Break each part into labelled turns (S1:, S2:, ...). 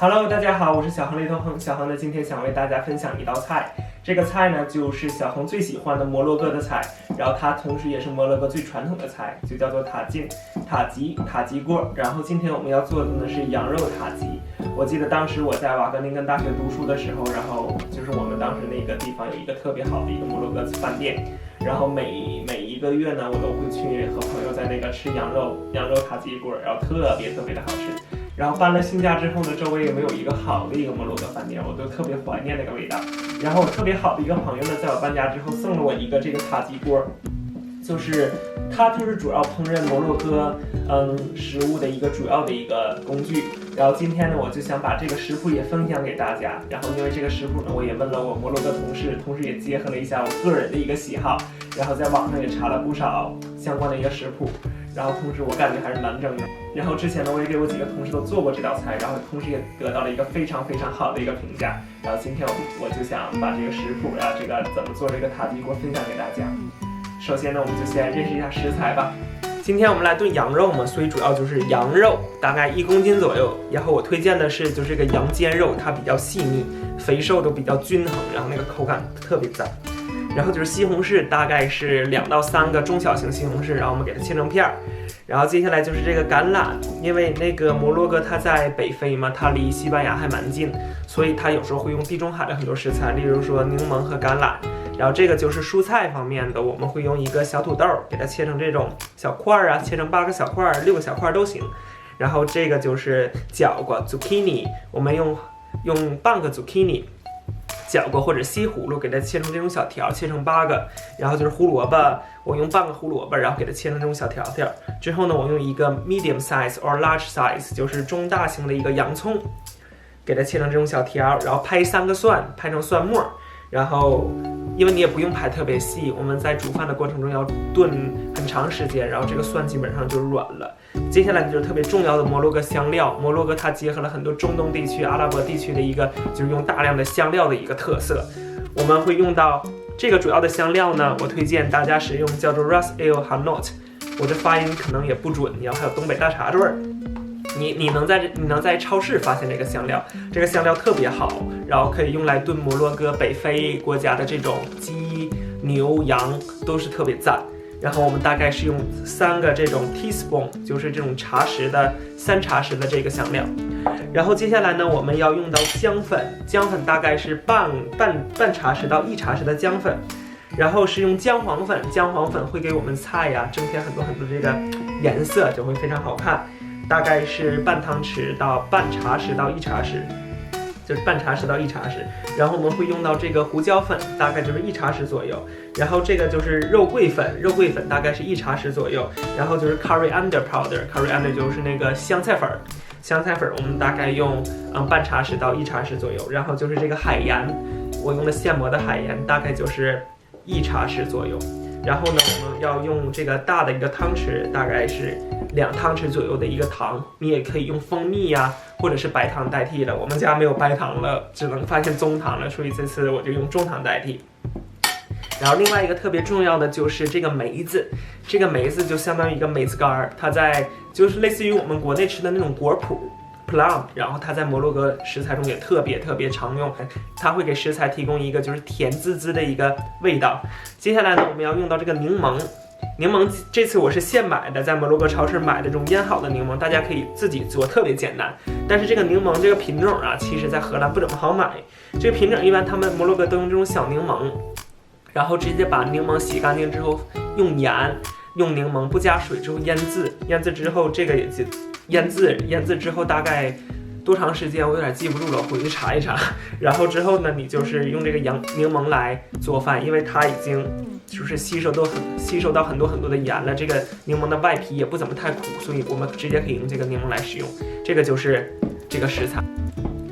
S1: Hello， 大家好，我是小恒雷同恒。小恒呢，今天想为大家分享一道菜。这个菜呢，就是小恒最喜欢的摩洛哥的菜，然后它同时也是摩洛哥最传统的菜，就叫做塔吉锅。然后今天我们要做的呢是羊肉塔吉。我记得当时我在瓦格宁根大学读书的时候，然后就是我们当时那个地方有一个特别好的一个摩洛哥饭店，然后每一个月呢，我都会去和朋友在那个吃羊肉塔吉锅，然后特别的好吃。然后搬了新家之后呢，周围也没有一个好的一个摩洛哥饭店，我都特别怀念那个味道。然后我特别好的一个朋友呢，在我搬家之后送了我一个这个塔吉锅，就是它就是主要烹饪摩洛哥食物的一个主要的一个工具。然后今天呢，我就想把这个食谱也分享给大家。然后因为这个食谱呢，我也问了我摩洛哥同事，同时也结合了一下我个人的一个喜好，然后在网上也查了不少相关的一个食谱。然后同时我感觉还是难整的。然后之前呢，我也给我几个同事都做过这道菜，然后同时也得到了一个非常好的一个评价。然后今天我就想把这个食谱啊，这个怎么做这个塔吉锅分享给大家。首先呢，我们就先认识一下食材吧。今天我们来炖羊肉嘛，所以主要就是羊肉，大概1公斤左右。然后我推荐的是就是这个羊肩肉，它比较细腻，肥瘦都比较均衡，然后那个口感特别赞。然后就是西红柿，大概是2到3个中小型西红柿，然后我们给它切成片儿。然后接下来就是这个橄榄，因为那个摩洛哥它在北非嘛，它离西班牙还蛮近，所以它有时候会用地中海的很多食材，例如说柠檬和橄榄。然后这个就是蔬菜方面的，我们会用一个小土豆，给它切成这种小块儿啊，切成8个小块儿、6个小块都行。然后这个就是角瓜 zucchini， 我们用半个 zucchini。角瓜或者西葫芦，给它切成这种小条，切成8个。然后就是胡萝卜，我用半个胡萝卜，然后给它切成这种小条条。之后呢，我用一个 medium size or large size， 就是中大型的一个洋葱，给它切成这种小条，然后拍3个蒜，拍成蒜末。然后，因为你也不用拍特别细，我们在煮饭的过程中要炖很长时间，然后这个蒜基本上就软了。接下来就是特别重要的摩洛哥香料，摩洛哥它结合了很多中东地区、阿拉伯地区的一个就是用大量的香料的一个特色。我们会用到这个主要的香料呢，我推荐大家使用叫做 Ras El Hanout， 我这发音可能也不准，然后还有东北大碴子味儿。你能在超市发现这个香料，这个香料特别好，然后可以用来炖摩洛哥北非国家的这种鸡、牛、羊都是特别赞。然后我们大概是用3个这种 teaspoon， 就是这种3茶匙的这个香料。然后接下来呢，我们要用到姜粉，姜粉大概是半茶匙到1茶匙的姜粉。然后是用姜黄粉，姜黄粉会给我们菜呀增添很多这个颜色，就会非常好看。大概是半茶匙到1茶匙，就是半茶匙到1茶匙。然后我们会用到这个胡椒粉，大概就是1茶匙左右。然后这个就是肉桂粉大概是1茶匙左右。然后就是 coriander powder 就是那个香菜粉我们大概用半茶匙到1茶匙左右。然后就是这个海盐，我用的现磨的海盐，大概就是1茶匙左右。然后呢，我们要用这个大的一个汤匙，大概是2汤匙左右的一个糖，你也可以用蜂蜜呀，或者是白糖代替了。我们家没有白糖了，只能发现中糖了，所以这次我就用中糖代替。然后另外一个特别重要的就是这个梅子，这个梅子就相当于一个梅子干，它就是类似于我们国内吃的那种果脯 plum， 然后它在摩洛哥食材中也特别常用，它会给食材提供一个就是甜滋滋的一个味道。接下来呢，我们要用到这个柠檬这次我是现买的，在摩洛哥超市买的这种腌好的柠檬，大家可以自己做，特别简单。但是这个柠檬这个品种啊，其实在荷兰不怎么好买。这个品种一般他们摩洛哥都用这种小柠檬，然后直接把柠檬洗干净之后，用盐、用柠檬不加水之后腌制之后，这个也腌制之后大概多长时间我有点记不住了，回去查一查。然后之后呢，你就是用这个柠檬来做饭，因为它已经就是吸收到很多的盐了，这个柠檬的外皮也不怎么太苦，所以我们直接可以用这个柠檬来使用。这个就是这个食材。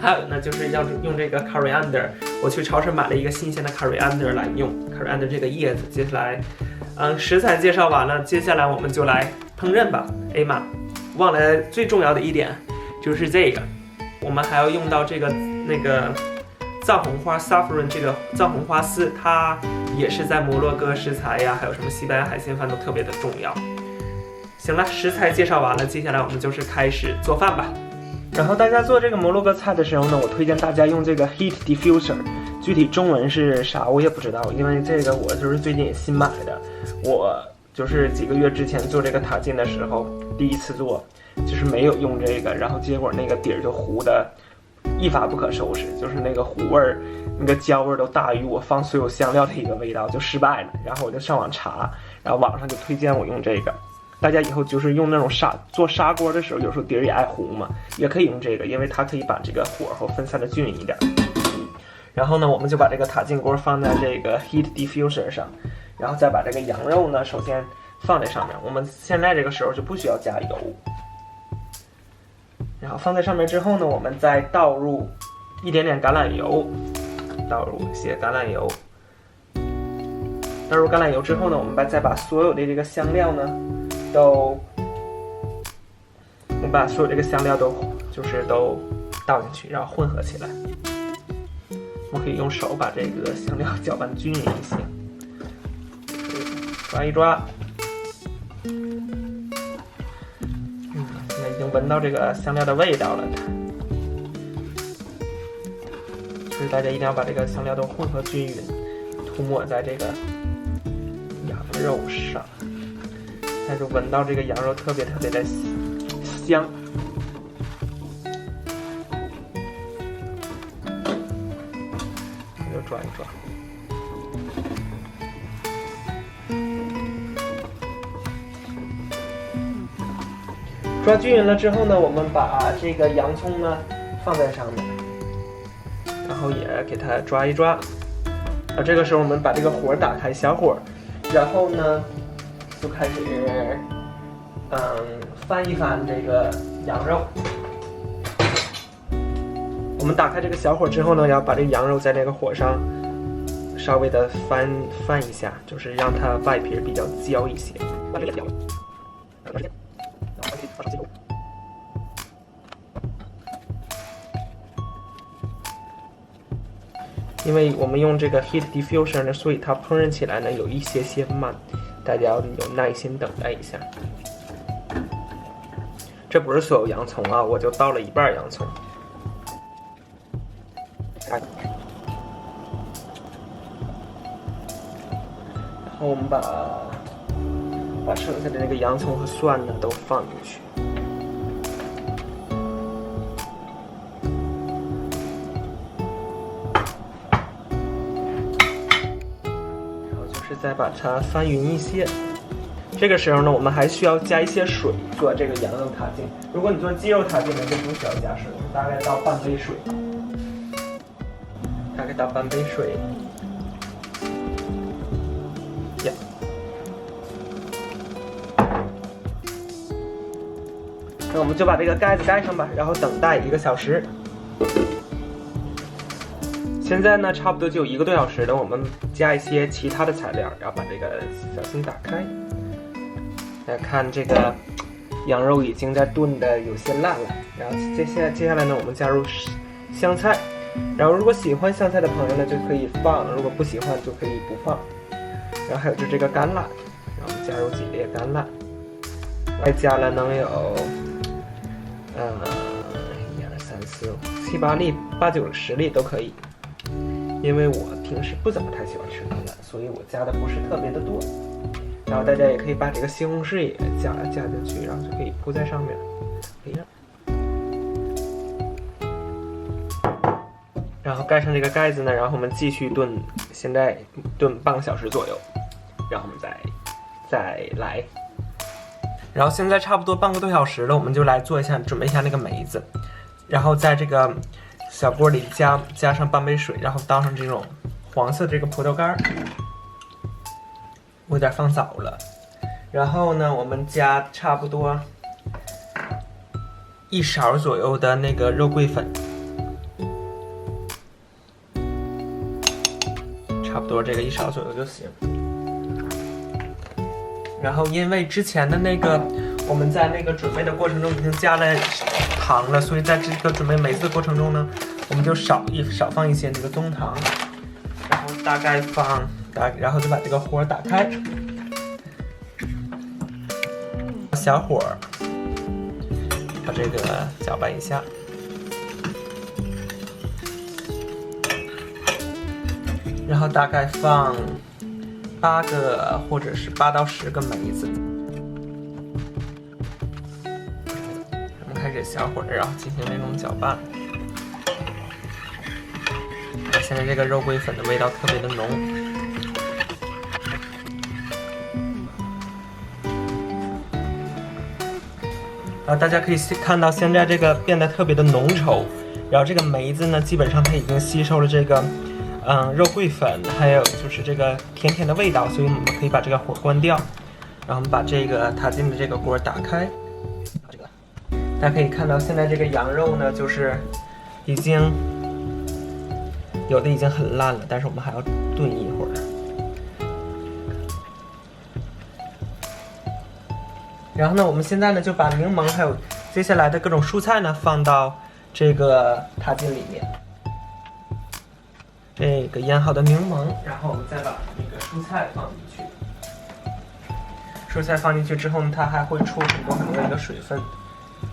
S1: 还有呢，就是要用这个 coriander， 我去超市买了一个新鲜的 coriander 来用 coriander 这个叶子。接下来，食材介绍完了，接下来我们就来烹饪吧。哎妈，忘了最重要的一点就是这个，我们还要用到这个那个藏红花 saffron， 这个藏红花丝，它也是在摩洛哥食材呀，还有什么西班牙海鲜饭都特别的重要。行了，食材介绍完了，接下来我们就是开始做饭吧。然后大家做这个摩洛哥菜的时候呢，我推荐大家用这个 heat diffuser， 具体中文是啥我也不知道，因为这个我就是最近新买的。我就是几个月之前做这个塔金的时候，第一次做，就是没有用这个，然后结果那个底儿就糊的一发不可收拾，就是那个糊味儿、那个焦味儿都大于我放所有香料的一个味道，就失败了。然后我就上网查，然后网上就推荐我用这个。大家以后就是用那种做砂锅的时候，有时候底儿也爱糊嘛，也可以用这个，因为它可以把这个火候分散的均匀一点。然后呢，我们就把这个塔金锅放在这个 heat diffuser 上，然后再把这个羊肉呢，首先放在上面。我们现在这个时候就不需要加油。然后放在上面之后呢，我们再倒入一点点橄榄油，倒入一些橄榄油。倒入橄榄油之后呢，我们再把所有的这个香料呢，我们把所有这个香料都倒进去，然后混合起来。我们可以用手把这个香料搅拌均匀一些，抓一抓。现在已经闻到这个香料的味道了。就是大家一定要把这个香料都混合均匀，涂抹在这个羊肉上。那就闻到这个羊肉特别的香。就抓一抓。抓均匀了之后呢，我们把这个洋葱呢放在上面，然后也给它抓一抓。这个时候我们把这个火打开，小火，然后呢就开始翻一翻这个羊肉。我们打开这个小火之后呢，要把这个羊肉在这个火上稍微的翻一下，就是让它外皮比较焦一些。把这个焦，因为我们用这个 heat diffuser 呢，所以它烹饪起来呢有一些慢，大家要有耐心等待一下。这不是所有洋葱啊，我就倒了一半洋葱。然后我们把剩下的那个洋葱和蒜呢都放进去。再把它翻匀一些。这个时候呢，我们还需要加一些水做这个羊肉塔金。如果你做鸡肉塔金呢，就不需要加水，大概倒半杯水，呀。那我们就把这个盖子盖上吧，然后等待1个小时。现在呢，差不多就1个多小时了。我们加一些其他的材料，然后把这个小心打开。大家看这个羊肉已经在炖的有些烂了。然后接下来呢，我们加入香菜。然后如果喜欢香菜的朋友呢，就可以放；如果不喜欢，就可以不放。然后还有就这个橄榄，然后加入几粒橄榄，外加了能有1、2、3、4、5、7、8粒、8、9、10粒都可以。因为我平时不怎么太喜欢吃橄榄，所以我加的不是特别的多。然后大家也可以把这个西红柿也加进去，然后就可以铺在上面。然后盖上这个盖子呢，然后我们继续炖，现在炖半个小时左右，然后我们再来。然后现在差不多半个多小时了，我们就来准备一下那个梅子，然后在这个小锅里加上半杯水，然后倒上这种黄色这个葡萄干，我有点放早了。然后呢，我们加差不多1勺左右的那个肉桂粉，差不多这个1勺左右就行。然后因为之前的那个我们在那个准备的过程中已经加了糖了，所以在这个准备梅子的过程中呢，我们就少放一些这个棕糖，然后然后就把这个火打开，小火把这个搅拌一下。然后大概放8个或者是8到10个梅子。我们开始小火，然后进行这种搅拌。现在这个肉桂粉的味道特别的浓。大家可以看到现在这个变得特别的浓稠，然后这个梅子呢，基本上它已经吸收了这个肉桂粉，还有就是这个甜甜的味道，所以我们可以把这个火关掉，然后我们把这个塔金的这个锅打开。这个大家可以看到现在这个羊肉呢，就是已经有的已经很烂了，但是我们还要炖一会儿。然后呢，我们现在呢就把柠檬还有接下来的各种蔬菜呢放到这个塔金里面。这个腌好的柠檬，然后我们再把那个蔬菜放进去。蔬菜放进去之后呢，它还会出很多的一个水分。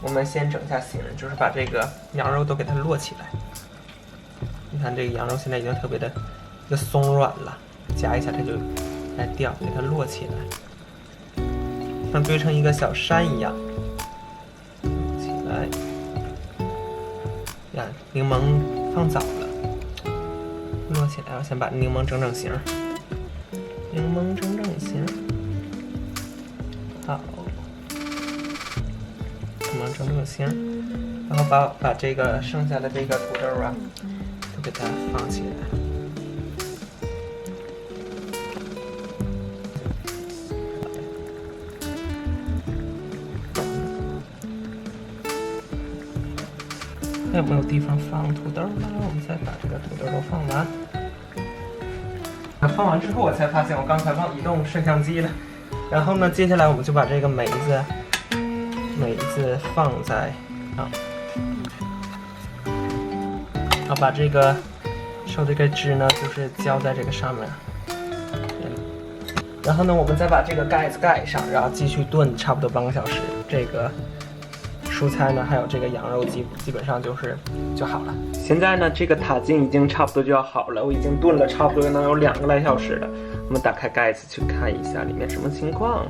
S1: 我们先整一下形，就是把这个羊肉都给它摞起来。你看这个羊肉现在已经特别的一个松软了，夹一下它就来掉，给它摞起来。像堆成一个小山一样，起来。呀，柠檬放早了，摞起来，然后先把柠檬整整形。柠檬整整形，好，柠檬整整形，然后把这个剩下的这个土豆啊，都给它放起来。还有没有地方放土豆呢？我们再把这个土豆都放完。放完之后，我才发现我刚才忘移动摄像机了。然后呢，接下来我们就把这个梅子放在然后把这个收这个汁呢，就是浇在这个上面。然后呢，我们再把这个盖子盖上，然后继续炖差不多半个小时。这个蔬菜呢，还有这个羊肉基本上就好了。现在呢，这个塔金已经差不多就要好了，我已经炖了差不多能有2个来小时了。我们打开盖子去看一下里面什么情况。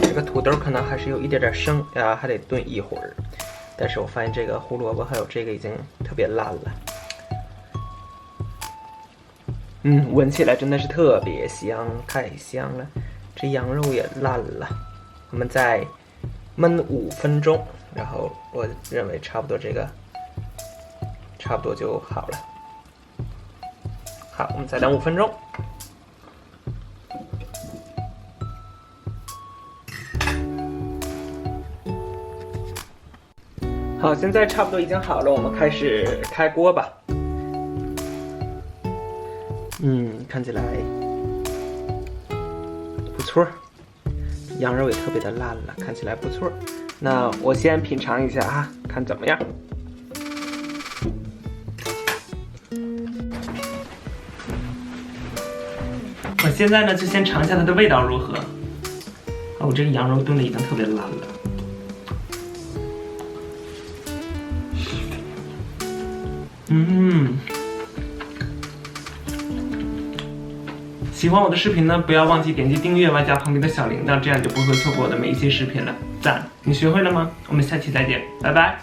S1: 这个土豆可能还是有一点点生呀，还得炖一会儿。但是我发现这个胡萝卜还有这个已经特别烂了。闻起来真的是特别香，太香了。这羊肉也烂了，我们再焖5分钟，然后我认为差不多差不多就好了。好，我们再等5分钟。好，现在差不多已经好了，我们开始开锅吧。看起来不错，羊肉也特别的烂了，看起来不错。那我先品尝一下啊，看怎么样。我现在呢就先尝一下它的味道如何。我这个羊肉炖的已经特别烂了。喜欢我的视频呢，不要忘记点击订阅，外加旁边的小铃铛，这样就不会错过我的每一期视频了。赞！你学会了吗？我们下期再见，拜拜。